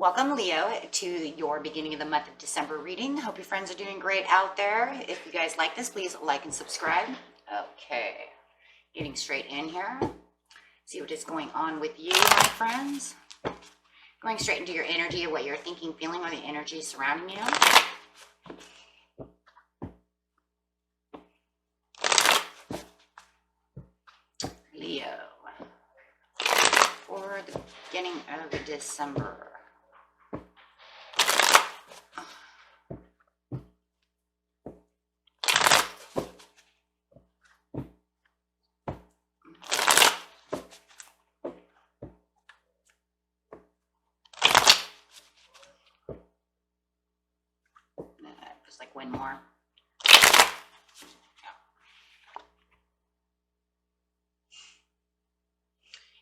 Welcome, Leo, to your beginning of the month of December reading. Hope your friends are doing great out there. If you guys like this, please like and subscribe. Okay, getting straight in here. See what is going on with you, my friends. Going straight into your energy of what you're thinking, feeling, or the energy surrounding you. Leo, for the beginning of December. Just like one more.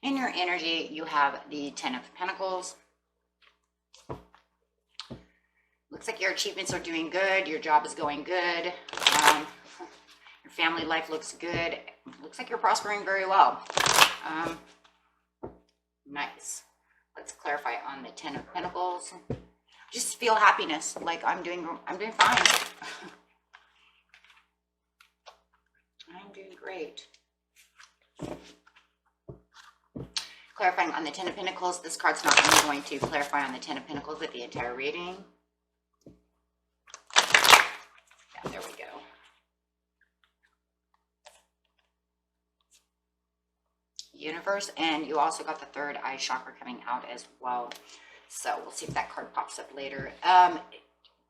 In your energy, you have the Ten of Pentacles. Looks like your achievements are doing good. Your job is going good. Your family life looks good. Looks like you're prospering very well. Nice. Let's clarify on the Ten of Pentacles. Just feel happiness, like I'm doing fine. I'm doing great. Clarifying on the Ten of Pentacles. This card's not only going to clarify on the Ten of Pentacles with the entire reading. Yeah, there we go. Universe, and you also got the third eye chakra coming out as well. So we'll see if that card pops up later.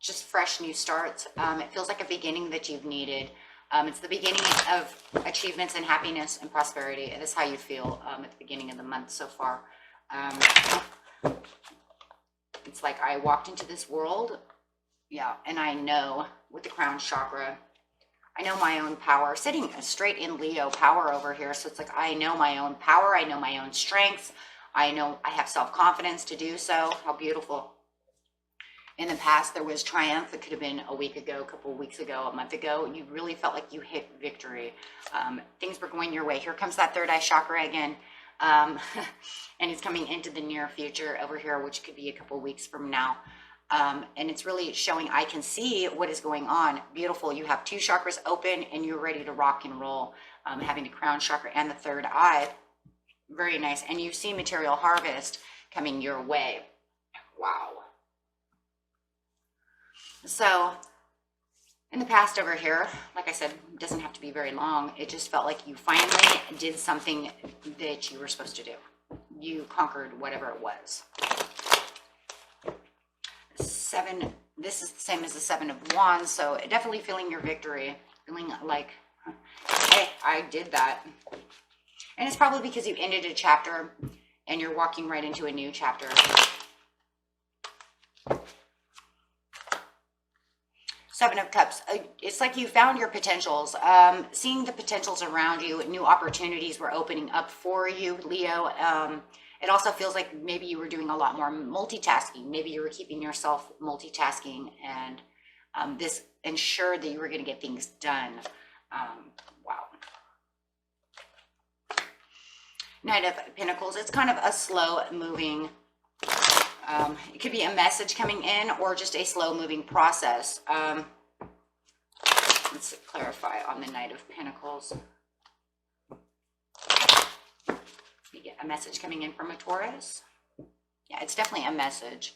Just fresh new starts. It feels like a beginning that you've needed. It's the beginning of achievements and happiness and prosperity. That's how you feel at the beginning of the month so far. It's like I walked into this world, yeah, and I know with the crown chakra, I know my own power, sitting straight in Leo power over here. So it's like I know my own power. I know my own strengths. I know I have self-confidence to do so. How beautiful. In the past, there was triumph. It could have been a week ago, a couple of weeks ago, a month ago. You really felt like you hit victory. Things were going your way. Here comes that third eye chakra again. And it's coming into the near future over here, which could be a couple of weeks from now. And it's really showing I can see what is going on. Beautiful. You have two chakras open and you're ready to rock and roll. Having the crown chakra and the third eye. Very nice. And you see material harvest coming your way. Wow. So in the past over here, like I said, it doesn't have to be very long. It just felt like you finally did something that you were supposed to do. You conquered whatever it was. Seven, this is the same as the Seven of Wands. So definitely feeling your victory, feeling like, hey, I did that. And it's probably because you ended a chapter and you're walking right into a new chapter. Seven of Cups. It's like you found your potentials. Seeing the potentials around you, new opportunities were opening up for you, Leo. It also feels like maybe you were doing a lot more multitasking. Maybe you were keeping yourself multitasking, and this ensured that you were going to get things done. Wow. Knight of Pentacles. It's kind of a slow moving, it could be a message coming in or just a slow moving process. Let's clarify on the Knight of Pentacles. You get a message coming in from a Taurus. Yeah, it's definitely a message.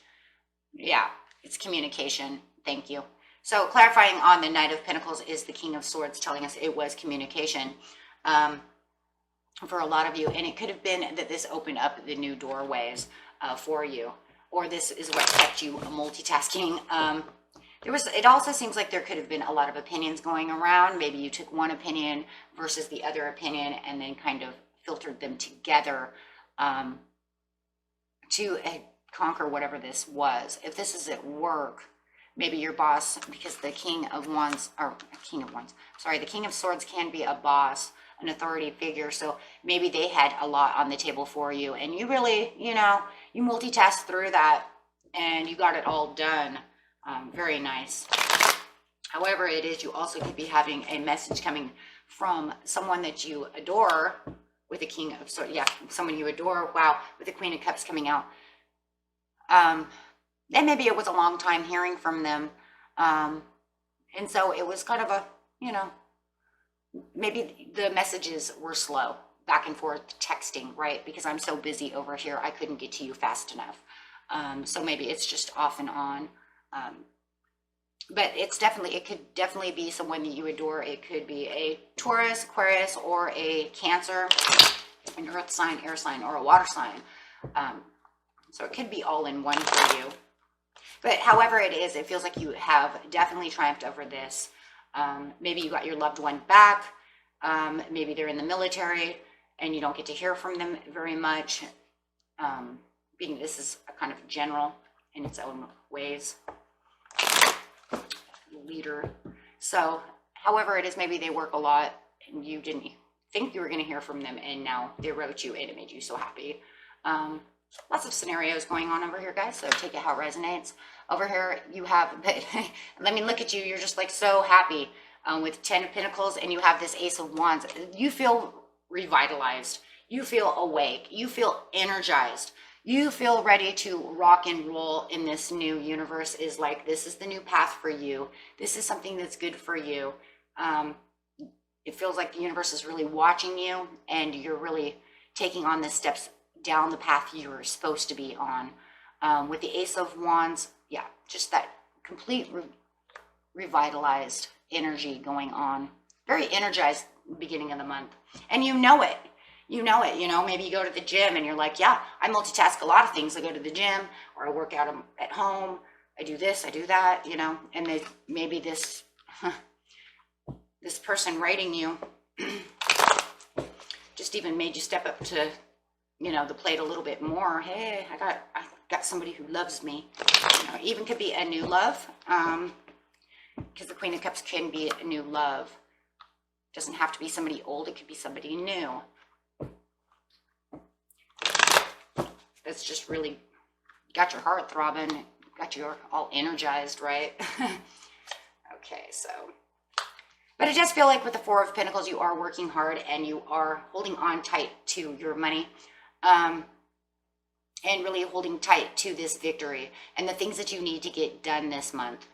Yeah, it's communication. Thank you. So clarifying on the Knight of Pentacles is the King of Swords, telling us it was communication. For a lot of you, and it could have been that this opened up the new doorways for you, or this is what kept you multitasking. It also seems like there could have been a lot of opinions going around. Maybe you took one opinion versus the other opinion and then kind of filtered them together to conquer whatever this was. If this is at work, maybe your boss, because the King of Swords can be a boss, an authority figure. So maybe they had a lot on the table for you and you really, you multitasked through that and you got it all done. Very nice. However it is, you also could be having a message coming from someone that you adore with the King of Swords. Yeah, someone you adore. Wow, with the Queen of Cups coming out. And maybe it was a long time hearing from them. And so it was kind of a, you know, maybe the messages were slow, back and forth texting, right? Because I'm so busy over here, I couldn't get to you fast enough. So maybe it's just off and on. But it's definitely, it could definitely be someone that you adore. It could be a Taurus, Aquarius, or a Cancer, an earth sign, air sign, or a water sign. So it could be all in one for you. But however it is, it feels like you have definitely triumphed over this. Maybe you got your loved one back. Maybe they're in the military and you don't get to hear from them very much. Being this is a kind of general in its own ways. Leader. So however it is, maybe they work a lot and you didn't think you were going to hear from them, and now they wrote you and it made you so happy. Lots of scenarios going on over here, guys, so take it how it resonates. Over here you have, but let me look at you, you're just like so happy with 10 of Pentacles, and you have this Ace of Wands. You feel revitalized, you feel awake, you feel energized, you feel ready to rock and roll in this new universe. Is like, this is the new path for you, this is something that's good for you. It feels like the universe is really watching you, and you're really taking on the steps down the path you're supposed to be on. With the Ace of Wands, yeah, just that complete revitalized energy going on. Very energized beginning of the month. And you know it. You know it. You know, maybe you go to the gym and you're like, yeah, I multitask a lot of things. I go to the gym, or I work out at home. I do this, I do that, you know. And they, maybe this this person writing you just even made you step up to, you know, the plate a little bit more. Hey, I got somebody who loves me. You know, even could be a new love, because the Queen of Cups can be a new love. Doesn't have to be somebody old, it could be somebody new. That's just really got your heart throbbing, got you all energized, right? Okay, so, but it does feel like with the Four of Pentacles, you are working hard and you are holding on tight to your money, and really holding tight to this victory and the things that you need to get done this month.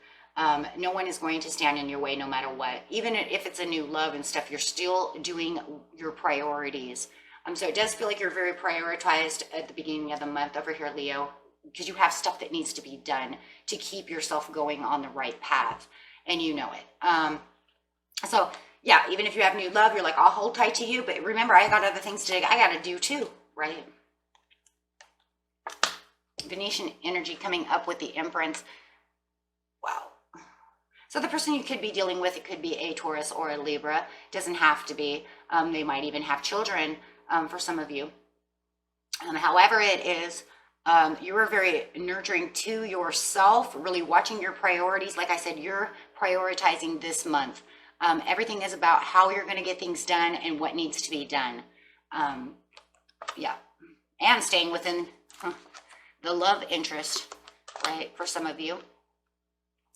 No one is going to stand in your way no matter what. Even if it's a new love and stuff, you're still doing your priorities. So it does feel like you're very prioritized at the beginning of the month over here, Leo, because you have stuff that needs to be done to keep yourself going on the right path, and you know it. So yeah, even if you have new love, you're like, I'll hold tight to you, but remember, I got other things I got to do too, right? Venetian energy coming up with the Empress. Wow. So the person you could be dealing with, it could be a Taurus or a Libra. Doesn't have to be. They might even have children, for some of you. However it is, you are very nurturing to yourself, really watching your priorities. Like I said, you're prioritizing this month. Everything is about how you're going to get things done and what needs to be done. Yeah. And staying within the love interest, right, for some of you.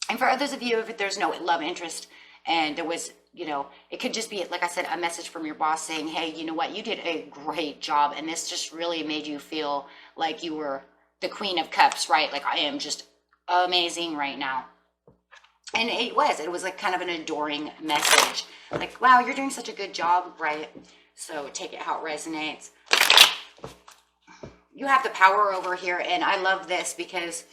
And for others of you, if there's no love interest and there was, you know, it could just be, like I said, a message from your boss saying, hey, you know what, you did a great job, and this just really made you feel like you were the Queen of Cups, right? Like, I am just amazing right now. And it was like kind of an adoring message. Like, wow, you're doing such a good job, right? So take it how it resonates. You have the power over here, and I love this because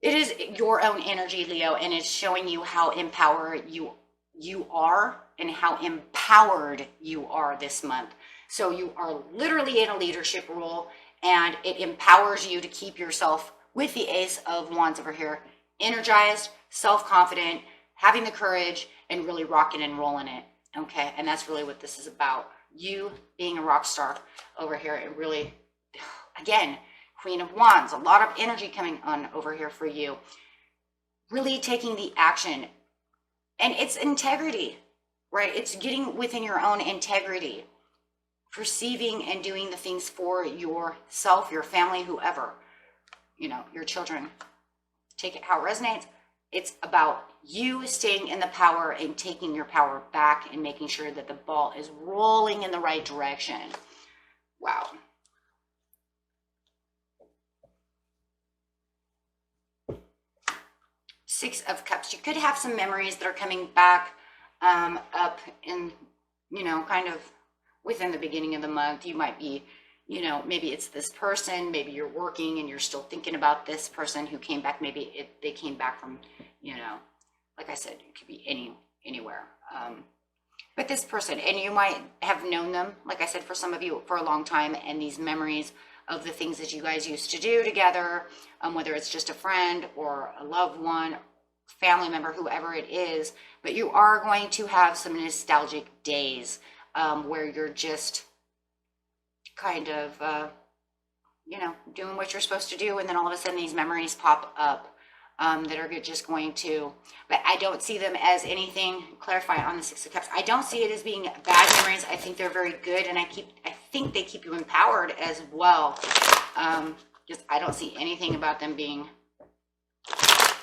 it is your own energy, Leo, and it's showing you how empowered you are and how empowered you are this month. So you are literally in a leadership role, and it empowers you to keep yourself with the Ace of Wands over here, energized, self-confident, having the courage, and really rocking and rolling it. Okay, and that's really what this is about. You being a rock star over here, and really, again, Queen of Wands, a lot of energy coming on over here for you. Really taking the action. And it's integrity, right? It's getting within your own integrity. Perceiving and doing the things for yourself, your family, whoever, you know, your children. Take it how it resonates. It's about you staying in the power and taking your power back and making sure that the ball is rolling in the right direction. Wow. Six of Cups. You could have some memories that are coming back up in, you know, kind of within the beginning of the month. You might be, you know, maybe it's this person, maybe you're working and you're still thinking about this person who came back. Maybe they came back from, you know, like I said, it could be anywhere. But this person, and you might have known them, like I said, for some of you for a long time, and these memories of the things that you guys used to do together, whether it's just a friend or a loved one, family member, whoever it is, but you are going to have some nostalgic days where you're just kind of, you know, doing what you're supposed to do, and then all of a sudden these memories pop up that are just going to, but I don't see them as anything. Clarify on the Six of Cups. I don't see it as being bad memories. I think they're very good, and I think they keep you empowered as well. Just I don't see anything about them being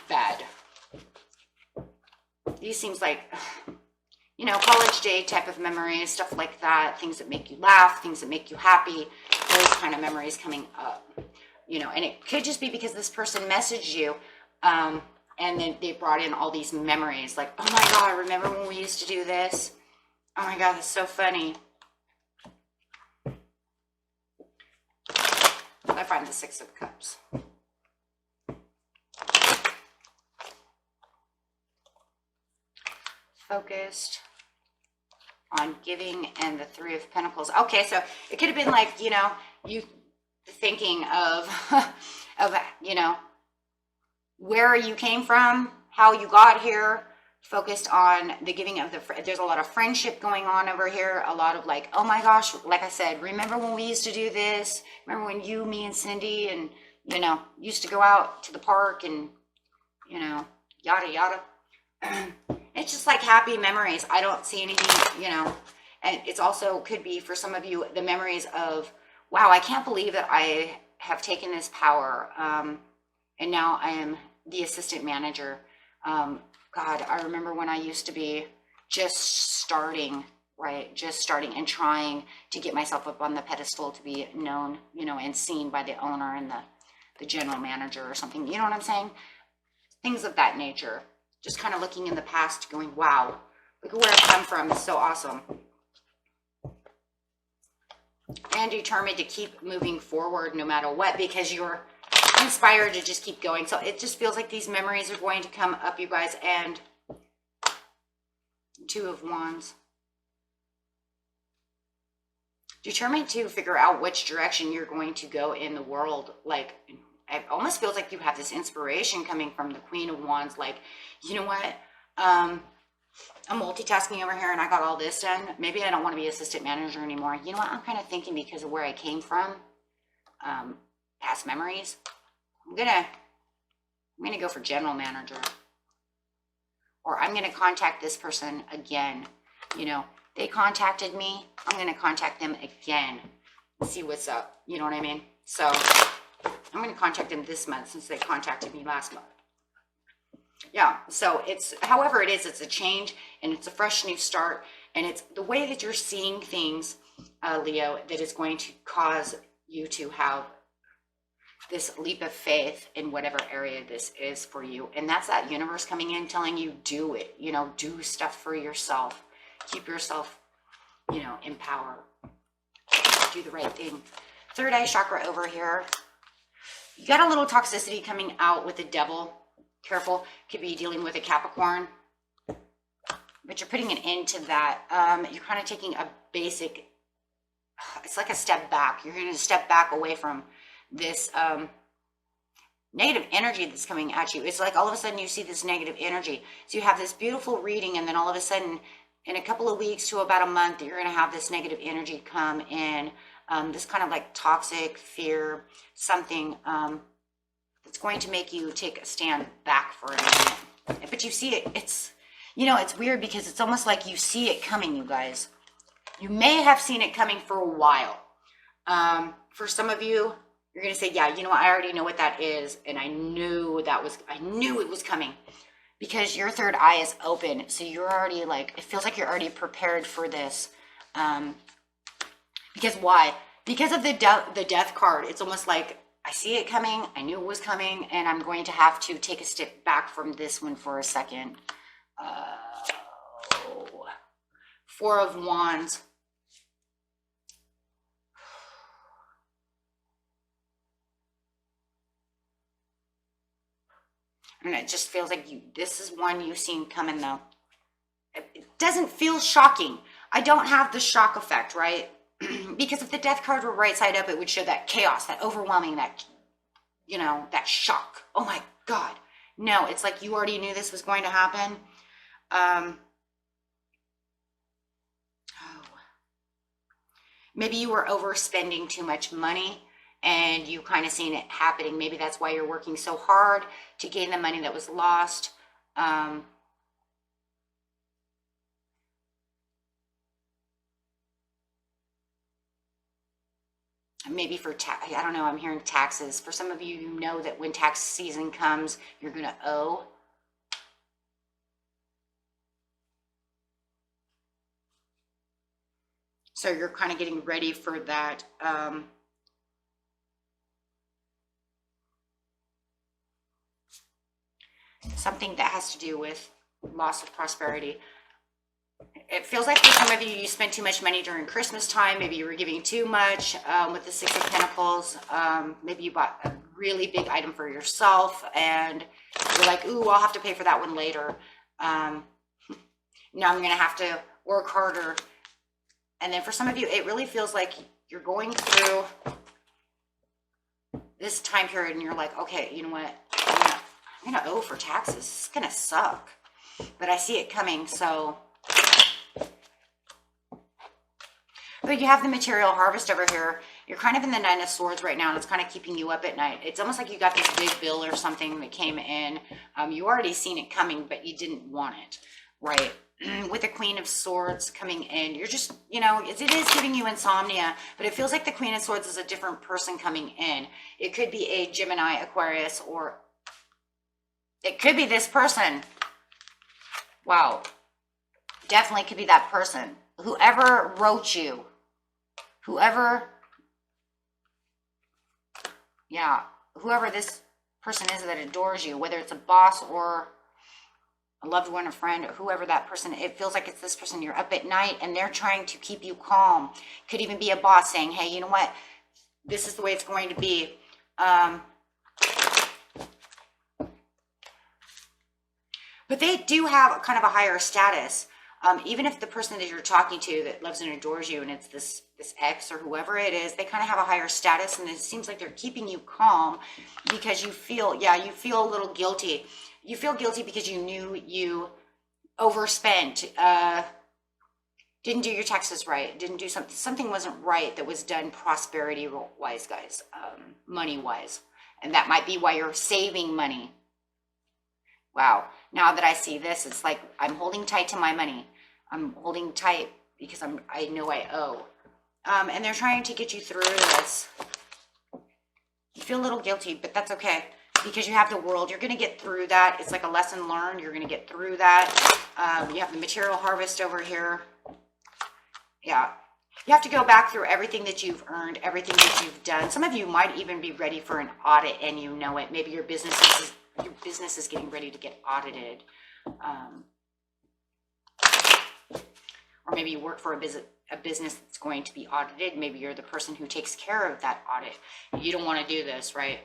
bad. These seems like, you know, college day type of memories, stuff like that, things that make you laugh, things that make you happy, those kind of memories coming up, you know, and it could just be because this person messaged you, and then they brought in all these memories, like, oh my God, remember when we used to do this? Oh my God, that's so funny. I find the Six of Cups. Focused on giving, and the Three of Pentacles. Okay, so it could have been like, you know, you thinking of, you know, where you came from, how you got here, focused on the giving of there's a lot of friendship going on over here, a lot of like, oh my gosh, like I said, remember when we used to do this? Remember when you, me, and Cindy, and, you know, used to go out to the park and, you know, yada, yada. It's just like happy memories. I don't see anything, you know, and it's also could be for some of you, the memories of, wow, I can't believe that I have taken this power. And now I am the assistant manager. God, I remember when I used to be just starting, right? Just starting and trying to get myself up on the pedestal to be known, you know, and seen by the owner and the general manager or something. You know what I'm saying? Things of that nature. Just kind of looking in the past going, wow, look at where I've come from. It's so awesome. And determined to keep moving forward no matter what, because you're inspired to just keep going. So it just feels like these memories are going to come up, you guys. And Two of Wands. Determined to figure out which direction you're going to go in the world. Like, it almost feels like you have this inspiration coming from the Queen of Wands. Like, you know what? I'm multitasking over here and I got all this done. Maybe I don't want to be assistant manager anymore. You know what? I'm kind of thinking because of where I came from, past memories. I'm gonna go for general manager, or I'm gonna contact this person again. You know, they contacted me. I'm gonna contact them again and see what's up. You know what I mean? So I'm gonna contact them this month since they contacted me last month. Yeah, so it's, however it is, it's a change and it's a fresh new start, and it's the way that you're seeing things, Leo, that is going to cause you to have this leap of faith in whatever area this is for you. And that's that universe coming in telling you, do it, you know, do stuff for yourself, keep yourself, you know, in power, do the right thing. Third eye chakra over here. You got a little toxicity coming out with the Devil. Careful, could be dealing with a Capricorn, but you're putting an end to that. You're kind of taking a basic, it's like a step back. You're going to step back away from this negative energy that's coming at you. It's like all of a sudden you see this negative energy. So you have this beautiful reading, and then all of a sudden in a couple of weeks to about a month, you're going to have this negative energy come in. This kind of like toxic fear, something that's going to make you take a stand back for a minute. But you see it, it's, you know, it's weird because it's almost like you see it coming, you guys. You may have seen it coming for a while. For some of you, you're going to say, yeah, you know what, I already know what that is. And I knew it was coming, because your third eye is open. So you're already like, it feels like you're already prepared for this. Because why? Because of the death card. It's almost like I see it coming. I knew it was coming, and I'm going to have to take a step back from this one for a second. Four of Wands. And it just feels like this is one you've seen coming though. It doesn't feel shocking. I don't have the shock effect, right? Because if the death card were right side up, it would show that chaos, that overwhelming, that, you know, that shock. Oh my God. No, it's like you already knew this was going to happen. Maybe you were overspending too much money and you kind of seen it happening. Maybe that's why you're working so hard to gain the money that was lost. Maybe for tax, I don't know, I'm hearing taxes. For some of you, you know that when tax season comes, you're going to owe. So you're kind of getting ready for that. Something that has to do with loss of prosperity. It feels like for some of you, you spent too much money during Christmas time. Maybe you were giving too much with the Six of Pentacles. Maybe you bought a really big item for yourself and you're like, ooh, I'll have to pay for that one later. Now I'm going to have to work harder. And then for some of you, it really feels like you're going through this time period and you're like, okay, you know what? I'm going to owe for taxes. It's going to suck. But I see it coming, so. But you have the material harvest over here. You're kind of in the Nine of Swords right now, and it's kind of keeping you up at night. It's almost like you got this big bill or something that came in. You already seen it coming, but you didn't want it, right? With the Queen of Swords coming in, you're just, you know, it is giving you insomnia, but it feels like the Queen of Swords is a different person coming in. It could be a Gemini, Aquarius, or it could be this person. Wow. Definitely could be that person. Whoever wrote you, whoever this person is that adores you, whether it's a boss or a loved one, a friend, or whoever that person, it feels like it's this person. You're up at night and they're trying to keep you calm. Could even be a boss saying, hey, you know what? This is the way it's going to be. But they do have kind of a higher status. Even if the person that you're talking to that loves and adores you and it's this ex or whoever it is, they kind of have a higher status, and it seems like they're keeping you calm because you feel a little guilty. You feel guilty because you knew you overspent, didn't do your taxes right, didn't do something wasn't right that was done prosperity wise, guys, money wise. And that might be why you're saving money. Wow. Now that I see this, it's like I'm holding tight to my money. I'm holding tight because I know I owe. And they're trying to get you through this. You feel a little guilty, but that's okay because you have the World. You're going to get through that. It's like a lesson learned. You're going to get through that. You have the material harvest over here. Yeah. You have to go back through everything that you've earned, everything that you've done. Some of you might even be ready for an audit and you know it. Maybe your business is getting ready to get audited. Or maybe you work for a business that's going to be audited. Maybe you're the person who takes care of that audit. You don't want to do this, right?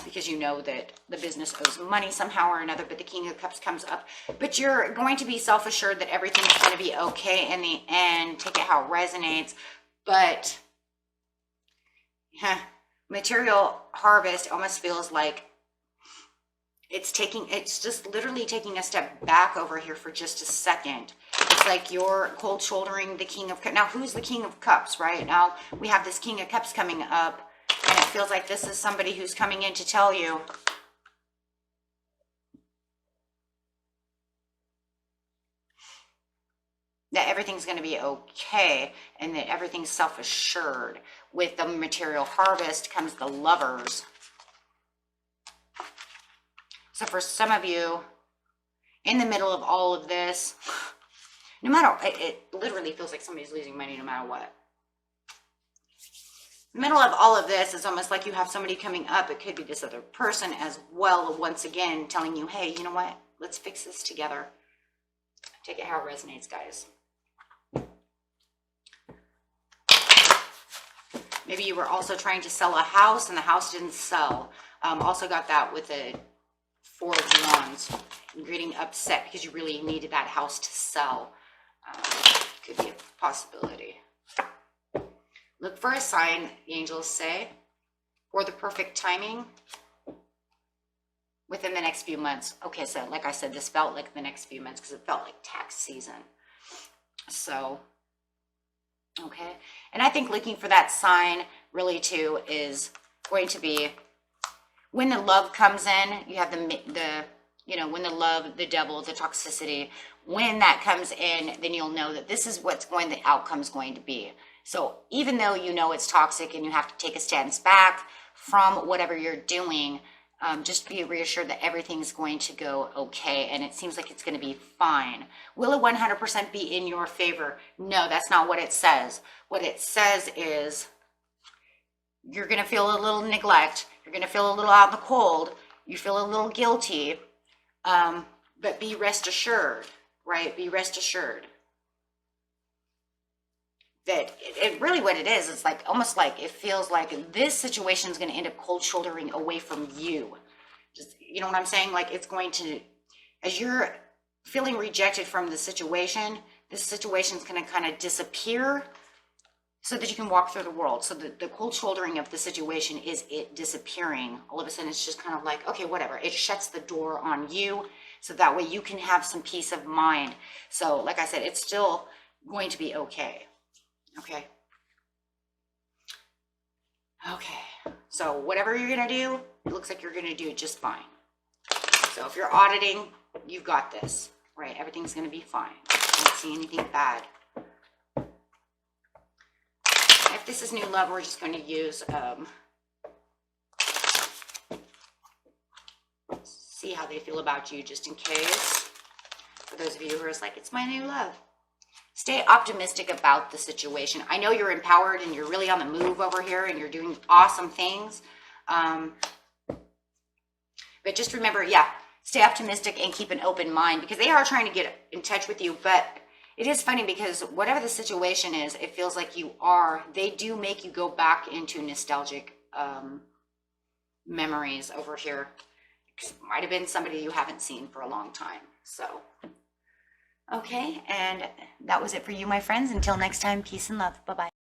Because you know that the business owes money somehow or another, but the King of Cups comes up. But you're going to be self-assured that everything's going to be okay in the end. Take it how it resonates. But material harvest almost feels like it's just literally taking a step back over here for just a second. It's like you're cold shouldering the King of Cups. Now, who's the King of Cups, right? Now, we have this King of Cups coming up, and it feels like this is somebody who's coming in to tell you that everything's going to be okay and that everything's self-assured. With the material harvest comes the Lovers. So for some of you, in the middle of all of this, no matter, it literally feels like somebody's losing money no matter what. middle of all of this, it's almost like you have somebody coming up. It could be this other person as well, once again, telling you, hey, you know what? Let's fix this together. Take it how it resonates, guys. Maybe you were also trying to sell a house and the house didn't sell. Also got that with the Four of Wands. You're getting upset because you really needed that house to sell. Could be a possibility. Look for a sign, the angels say, for the perfect timing within the next few months. Okay, so like I said, this felt like the next few months because it felt like tax season. So, okay. And I think looking for that sign really too is going to be when the love comes in. You have the you know, when the love, the devil, the toxicity, when that comes in, then you'll know that this is what's going, the outcome's going to be. So even though you know it's toxic and you have to take a stance back from whatever you're doing, just be reassured that everything's going to go okay, and it seems like it's going to be fine. Will it 100% be in your favor? No, that's not what it says. What it says is you're going to feel a little neglect. You're going to feel a little out in the cold. You feel a little guilty, but be rest assured, right? Be rest assured that it really what it is, it's like almost like it feels like this situation is going to end up cold shouldering away from you. Just, you know what I'm saying? Like it's going to, as you're feeling rejected from the situation, this situation is going to kind of disappear so that you can walk through the world. So the cold shouldering of the situation is it disappearing. All of a sudden it's just kind of like, okay, whatever. It shuts the door on you so that way you can have some peace of mind. So like I said, it's still going to be okay. Okay. Okay. So whatever you're going to do, it looks like you're going to do it just fine. So if you're auditing, you've got this, right? Everything's going to be fine. I don't see anything bad. If this is new love, we're just going to use, see how they feel about you just in case. For those of you who are like, it's my new love. Stay optimistic about the situation. I know you're empowered and you're really on the move over here and you're doing awesome things. But just remember, yeah, stay optimistic and keep an open mind because they are trying to get in touch with you. But it is funny because whatever the situation is, it feels like they do make you go back into nostalgic memories over here. It might have been somebody you haven't seen for a long time. So. Okay, and that was it for you, my friends. Until next time, peace and love. Bye-bye.